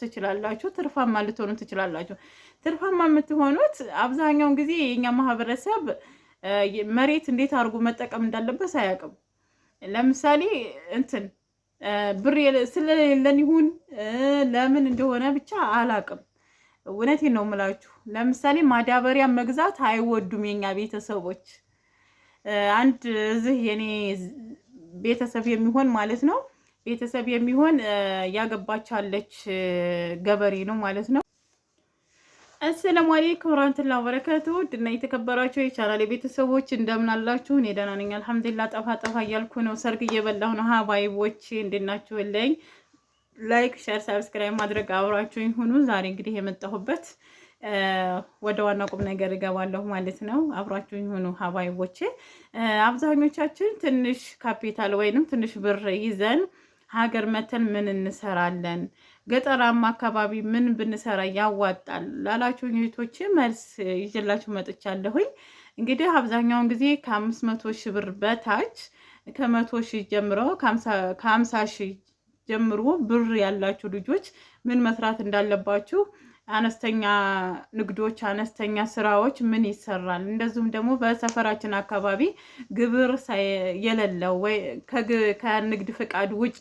ትችላላችሁ፣ ትርፋማ ልትሆኑ ትችላላችሁ። ትርፋማ የምትሆኑት አብዛኛውን ጊዜ የኛ ማህበረሰብ መሬት እንዴት አድርጎ መጠቀም እንዳለበት አያውቅም። ለምሳሌ እንትን ብር ስለሌለን ይሁን ለምን እንደሆነ ብቻ አላውቅም። እውነቴን ነው የምላችሁ። ለምሳሌ ማዳበሪያ መግዛት አይወዱም የኛ ቤተሰቦች። አንድ እዚህ የኔ ቤተሰብ የሚሆን ማለት ነው ቤተሰብ የሚሆን ያገባቻለች ገበሬ ነው ማለት ነው። አሰላሙ አለይኩም ወራህመቱላሂ ወበረካቱሁ። ድና የተከበራችሁ የቻናሌ ቤተሰቦች እንደምን አላችሁ? እኔ ደህና ነኝ አልሐምዱሊላህ። ጠፋ ጠፋ እያልኩ ነው፣ ሰርግ እየበላሁ ነው። ሀባይቦች እንድናችሁልኝ ላይክ፣ ሼር፣ ሰብስክራይብ ማድረግ አብራችሁኝ ሁኑ። ዛሬ እንግዲህ የመጣሁበት ወደ ዋና ቁም ነገር እገባለሁ ማለት ነው። አብራችሁኝ ሁኑ ሀባይቦች። አብዛኞቻችን ትንሽ ካፒታል ወይንም ትንሽ ብር ይዘን ሀገር መተን ምን እንሰራለን፣ ገጠራማ አካባቢ ምን ብንሰራ ያዋጣል ላላችሁ እህቶቼ መልስ ይዤላችሁ መጥቻለሁኝ። እንግዲህ አብዛኛውን ጊዜ ከ500 ሺህ ብር በታች ከ100 ሺህ ጀምሮ ከ50 ሺህ ጀምሮ ብር ያላችሁ ልጆች ምን መስራት እንዳለባችሁ፣ አነስተኛ ንግዶች፣ አነስተኛ ስራዎች ምን ይሰራል፣ እንደዚሁም ደግሞ በሰፈራችን አካባቢ ግብር የሌለው ወይ ከንግድ ፍቃድ ውጭ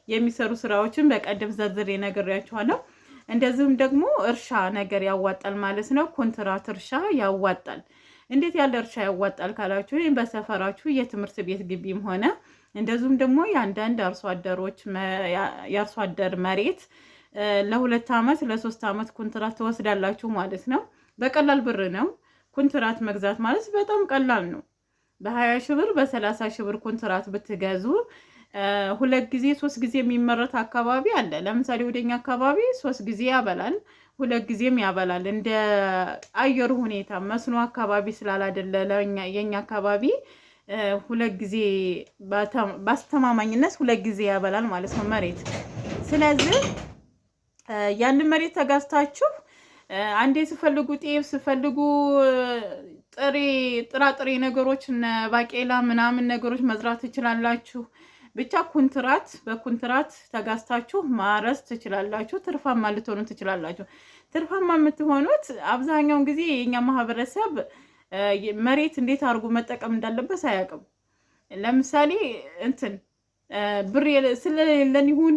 የሚሰሩ ስራዎችን በቀደም ዘርዝሬ ነግሬያችኋለሁ። እንደዚሁም ደግሞ እርሻ ነገር ያዋጣል ማለት ነው። ኮንትራት እርሻ ያዋጣል። እንዴት ያለ እርሻ ያዋጣል ካላችሁ በሰፈራችሁ የትምህርት ቤት ግቢም ሆነ እንደዚሁም ደግሞ የአንዳንድ አርሶ አደሮች የአርሶ አደር መሬት ለ2 ዓመት ለ3 ዓመት ኮንትራት ትወስዳላችሁ ማለት ነው። በቀላል ብር ነው። ኮንትራት መግዛት ማለት በጣም ቀላል ነው። በ20 ሺህ ብር በ30 ሺህ ብር ኮንትራት ብትገዙ 2 ጊዜ 3 ጊዜ የሚመረት አካባቢ አለ። ለምሳሌ ወደኛ አካባቢ 3 ጊዜ ያበላል፣ 2 ጊዜም ያበላል። እንደ አየሩ ሁኔታ መስኖ አካባቢ ስላላደለ የኛ አካባቢ 2 ጊዜ በአስተማማኝነት 2 ጊዜ ያበላል ማለት ነው መሬት። ስለዚህ ያንን መሬት ተጋዝታችሁ አንዴ ስፈልጉ ጤፍ ስፈልጉ ጥራጥሬ ነገሮች ባቄላ ምናምን ነገሮች መዝራት ትችላላችሁ። ብቻ በኮንትራት ተጋዝታችሁ ማረስ ትችላላችሁ። ትርፋማ ልትሆኑ ትችላላችሁ። ትርፋማ የምትሆኑት አብዛኛውን ጊዜ የኛ ማህበረሰብ መሬት እንዴት አድርጎ መጠቀም እንዳለበት አያውቅም። ለምሳሌ እንትን ብር ስለሌለን ይሁን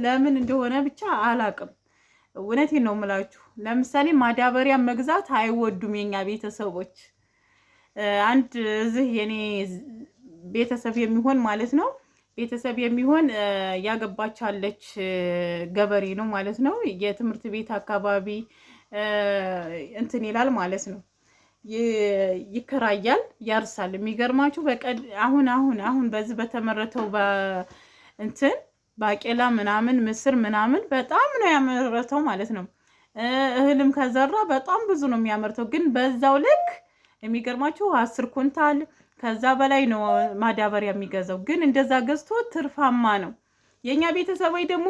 ለምን እንደሆነ ብቻ አላውቅም። እውነቴን ነው የምላችሁ። ለምሳሌ ማዳበሪያ መግዛት አይወዱም የኛ ቤተሰቦች። አንድ እዚህ የኔ ቤተሰብ የሚሆን ማለት ነው ቤተሰብ የሚሆን ያገባቻለች ገበሬ ነው ማለት ነው። የትምህርት ቤት አካባቢ እንትን ይላል ማለት ነው፣ ይከራያል፣ ያርሳል። የሚገርማችሁ አሁን በዚህ በተመረተው እንትን ባቄላ ምናምን ምስር ምናምን በጣም ነው ያመረተው ማለት ነው። እህልም ከዘራ በጣም ብዙ ነው የሚያመርተው። ግን በዛው ልክ የሚገርማችሁ 10 ኩንታል ከዛ በላይ ነው ማዳበሪያ የሚገዛው። ግን እንደዛ ገዝቶ ትርፋማ ነው። የኛ ቤተሰቦች ደግሞ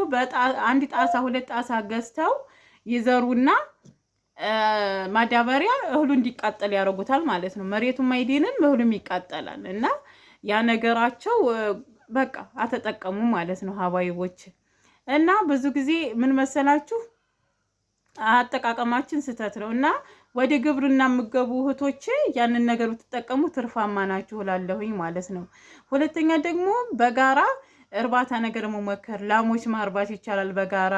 አንድ ጣሳ 2 ጣሳ ገዝተው ይዘሩና ማዳበሪያ እህሉ እንዲቃጠል ያደርጉታል ማለት ነው። መሬቱም አይደንም እህሉም ይቃጠላል። እና ያ ነገራቸው በቃ አተጠቀሙ ማለት ነው ሀባይቦች። እና ብዙ ጊዜ ምን መሰላችሁ አጠቃቀማችን ስህተት ነው። እና ወደ ግብርና የምገቡ እህቶቼ ያንን ነገር ብትጠቀሙ ትርፋማ ናችሁ እላለሁኝ ማለት ነው። ሁለተኛ ደግሞ በጋራ እርባታ ነገር መሞከር። ላሞች ማርባት ይቻላል በጋራ።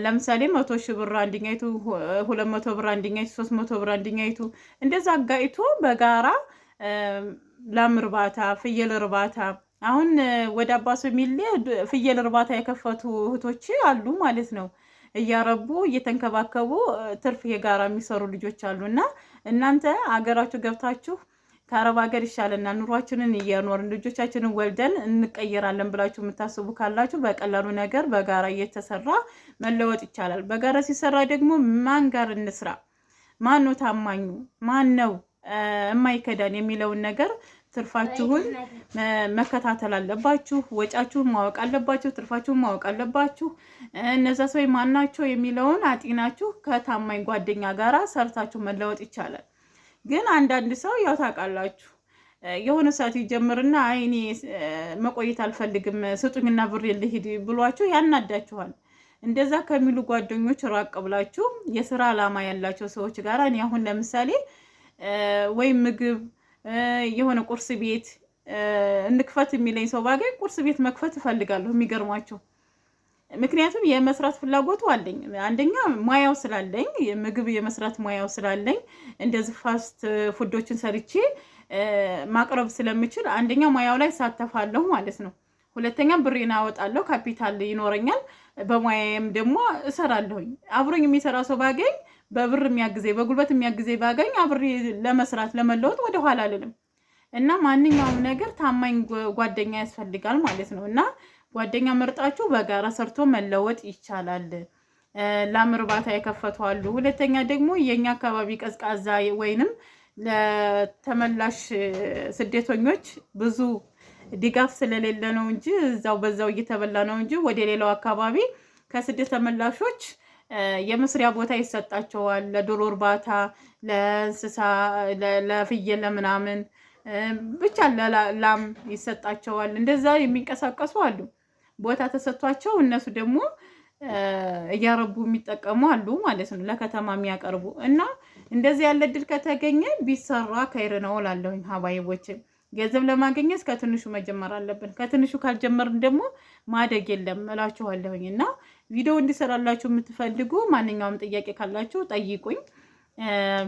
ለምሳሌ 100 ሺህ ብር አንድኛይቱ፣ 200 ብር አንድኛይቱ፣ 300 ብር አንድኛይቱ እንደዛ አጋይቶ በጋራ ላም እርባታ፣ ፍየል እርባታ። አሁን ወደ አባሶ ሚሌ ፍየል እርባታ የከፈቱ እህቶች አሉ ማለት ነው። እያረቡ እየተንከባከቡ ትርፍ የጋራ የሚሰሩ ልጆች አሉና እናንተ አገራችሁ ገብታችሁ ከአረብ ሀገር ይሻለና ኑሯችንን እየኖርን ልጆቻችንን ወልደን እንቀየራለን ብላችሁ የምታስቡ ካላችሁ በቀላሉ ነገር በጋራ እየተሰራ መለወጥ ይቻላል። በጋራ ሲሰራ ደግሞ ማን ጋር እንስራ፣ ማን ነው ታማኙ፣ ማን ነው የማይከዳን የሚለውን ነገር ትርፋችሁን መከታተል አለባችሁ። ወጫችሁን ማወቅ አለባችሁ። ትርፋችሁን ማወቅ አለባችሁ። እነዛ ሰው ማናቸው የሚለውን አጢናችሁ ከታማኝ ጓደኛ ጋራ ሰርታችሁ መለወጥ ይቻላል። ግን አንዳንድ ሰው ያው ታውቃላችሁ የሆነ ሰዓት ይጀምርና እኔ መቆየት አልፈልግም ስጡኝና ብር ልሂድ ብሏችሁ ያናዳችኋል። እንደዛ ከሚሉ ጓደኞች ራቅ ብላችሁ የስራ አላማ ያላቸው ሰዎች ጋር እኔ አሁን ለምሳሌ ወይም ምግብ የሆነ ቁርስ ቤት እንክፈት የሚለኝ ሰው ባገኝ ቁርስ ቤት መክፈት እፈልጋለሁ። የሚገርማቸው ምክንያቱም የመስራት ፍላጎቱ አለኝ። አንደኛ ሙያው ስላለኝ ምግብ የመስራት ሙያው ስላለኝ እንደዚህ ፋስት ፉዶችን ሰርቼ ማቅረብ ስለምችል አንደኛ ሙያው ላይ ሳተፋለሁ ማለት ነው። ሁለተኛ ብሬን አወጣለሁ፣ ካፒታል ይኖረኛል። በሙያዬም ደግሞ እሰራለሁኝ። አብሮኝ የሚሰራ ሰው ባገኝ በብር የሚያግዘኝ በጉልበት የሚያግዘኝ ባገኝ አብሬ ለመስራት ለመለወጥ ወደ ኋላ አልልም። እና ማንኛውም ነገር ታማኝ ጓደኛ ያስፈልጋል ማለት ነው። እና ጓደኛ መርጣችሁ በጋራ ሰርቶ መለወጥ ይቻላል። ላም እርባታ የከፈቱ አሉ። ሁለተኛ ደግሞ የኛ አካባቢ ቀዝቃዛ ወይንም ለተመላሽ ስደተኞች ብዙ ድጋፍ ስለሌለ ነው እንጂ እዛው በዛው እየተበላ ነው እንጂ ወደ ሌላው አካባቢ ከስደት ተመላሾች የመስሪያ ቦታ ይሰጣቸዋል። ለዶሮ እርባታ፣ ለእንስሳ፣ ለፍየል፣ ለምናምን ብቻ ለላም ይሰጣቸዋል። እንደዛ የሚንቀሳቀሱ አሉ። ቦታ ተሰጥቷቸው እነሱ ደግሞ እያረቡ የሚጠቀሙ አሉ ማለት ነው፣ ለከተማ የሚያቀርቡ እና እንደዚህ ያለ እድል ከተገኘ ቢሰራ ከይር ነው እላለሁኝ። ሀባይቦችን ገንዘብ ለማግኘት ከትንሹ መጀመር አለብን። ከትንሹ ካልጀመርን ደግሞ ማደግ የለም እላችኋለሁኝ። እና ቪዲዮ እንዲሰራላችሁ የምትፈልጉ ማንኛውም ጥያቄ ካላችሁ ጠይቁኝ።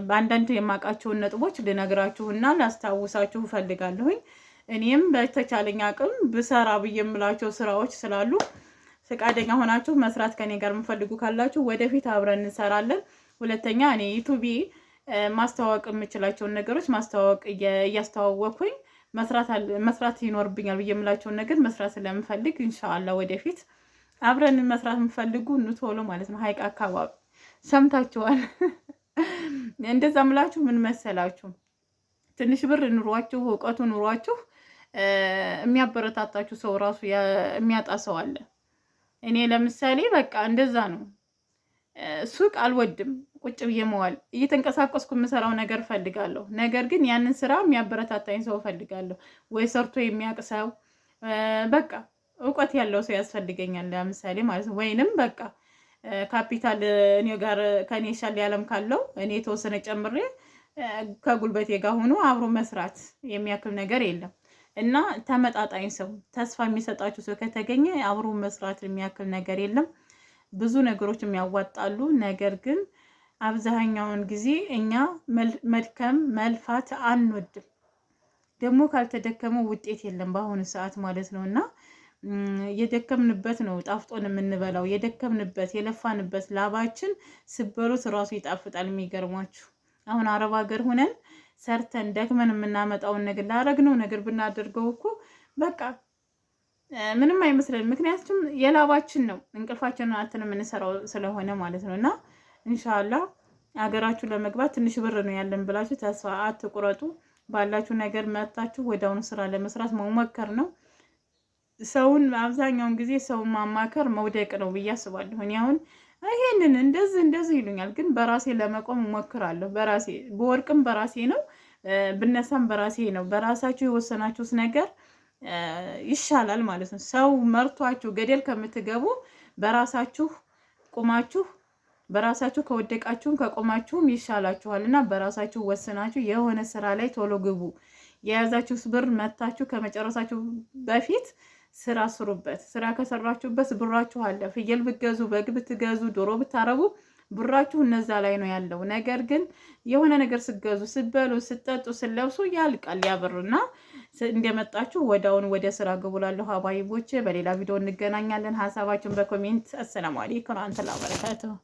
በአንዳንድ የማውቃቸውን ነጥቦች ልነግራችሁና ላስታውሳችሁ እፈልጋለሁኝ። እኔም በተቻለኝ አቅም ብሰራ ብዬ የምላቸው ስራዎች ስላሉ ፈቃደኛ ሆናችሁ መስራት ከኔ ጋር የምፈልጉ ካላችሁ ወደፊት አብረን እንሰራለን። ሁለተኛ እኔ ዩቲዩብ ማስተዋወቅ የምችላቸውን ነገሮች ማስተዋወቅ እያስተዋወቅኩኝ መስራት ይኖርብኛል ብዬ የምላቸውን ነገር መስራት ስለምፈልግ ኢንሻአላህ ወደፊት አብረን መስራት የምፈልጉ ቶሎ ማለት ነው። ሀይቅ አካባቢ ሰምታችኋል። እንደዛ ምላችሁ ምን መሰላችሁ፣ ትንሽ ብር ኑሯችሁ እውቀቱ ኑሯችሁ የሚያበረታታችሁ ሰው ራሱ የሚያጣ ሰው አለ። እኔ ለምሳሌ በቃ እንደዛ ነው። ሱቅ አልወድም፣ ቁጭ ብዬ መዋል እየተንቀሳቀስኩ የምሰራው ነገር ፈልጋለሁ። ነገር ግን ያንን ስራ የሚያበረታታኝ ሰው ፈልጋለሁ፣ ወይ ሰርቶ የሚያውቅ ሰው፣ በቃ እውቀት ያለው ሰው ያስፈልገኛል። ለምሳሌ ማለት ነው። ወይንም በቃ ካፒታል እኔ ጋር ከኔ ሻል ያለም ካለው እኔ የተወሰነ ጨምሬ ከጉልበቴ ጋር ሆኖ አብሮ መስራት የሚያክል ነገር የለም። እና ተመጣጣኝ ሰው ተስፋ የሚሰጣችሁ ሰው ከተገኘ አብሮ መስራት የሚያክል ነገር የለም። ብዙ ነገሮች የሚያዋጣሉ። ነገር ግን አብዛኛውን ጊዜ እኛ መድከም መልፋት አንወድም። ደግሞ ካልተደከመ ውጤት የለም በአሁኑ ሰዓት ማለት ነው። እና የደከምንበት ነው ጣፍጦን የምንበላው። የደከምንበት የለፋንበት ላባችን ስበሉት ራሱ ይጣፍጣል። የሚገርሟችሁ አሁን አረብ ሀገር ሁነን ሰርተን ደክመን የምናመጣውን ነገር ላረግነው ነገር ብናደርገው እኮ በቃ ምንም አይመስለን። ምክንያቱም የላባችን ነው እንቅልፋችንን አጥተን የምንሰራው ስለሆነ ማለት ነው። እና ኢንሻአላህ ሀገራችሁ ለመግባት ትንሽ ብር ነው ያለን ብላችሁ ተስፋ አትቁረጡ። ባላችሁ ነገር መታችሁ ወዳውን ስራ ለመስራት መሞከር ነው። ሰውን አብዛኛውን ጊዜ ሰውን ማማከር መውደቅ ነው ብዬ አስባለሁ። እኔ አሁን ይሄንን እንደዚህ ይሉኛል፣ ግን በራሴ ለመቆም እሞክራለሁ። በራሴ በወርቅም በራሴ ነው፣ ብነሳም በራሴ ነው። በራሳችሁ የወሰናችሁት ነገር ይሻላል ማለት ነው። ሰው መርቷችሁ ገደል ከምትገቡ በራሳችሁ ቁማችሁ በራሳችሁ ከወደቃችሁም ከቆማችሁም ይሻላችኋል። እና በራሳችሁ ወስናችሁ የሆነ ስራ ላይ ቶሎ ግቡ። የያዛችሁት ብር መታችሁ ከመጨረሳችሁ በፊት ስራ ስሩበት። ስራ ከሰራችሁበት ብራችሁ አለ። ፍየል ብትገዙ፣ በግ ብትገዙ፣ ዶሮ ብታረቡ ብራችሁ እነዛ ላይ ነው ያለው። ነገር ግን የሆነ ነገር ስትገዙ፣ ስትበሉ፣ ስትጠጡ፣ ስትለብሱ ያልቃል ያብርና እንደመጣችሁ ወዳውን ወደ ስራ ግቡላለሁ። አባይቦቼ በሌላ ቪዲዮ እንገናኛለን። ሀሳባችሁን በኮሜንት። አሰላሙ አለይኩም ወራህመቱላሂ ወበረካቱሁ።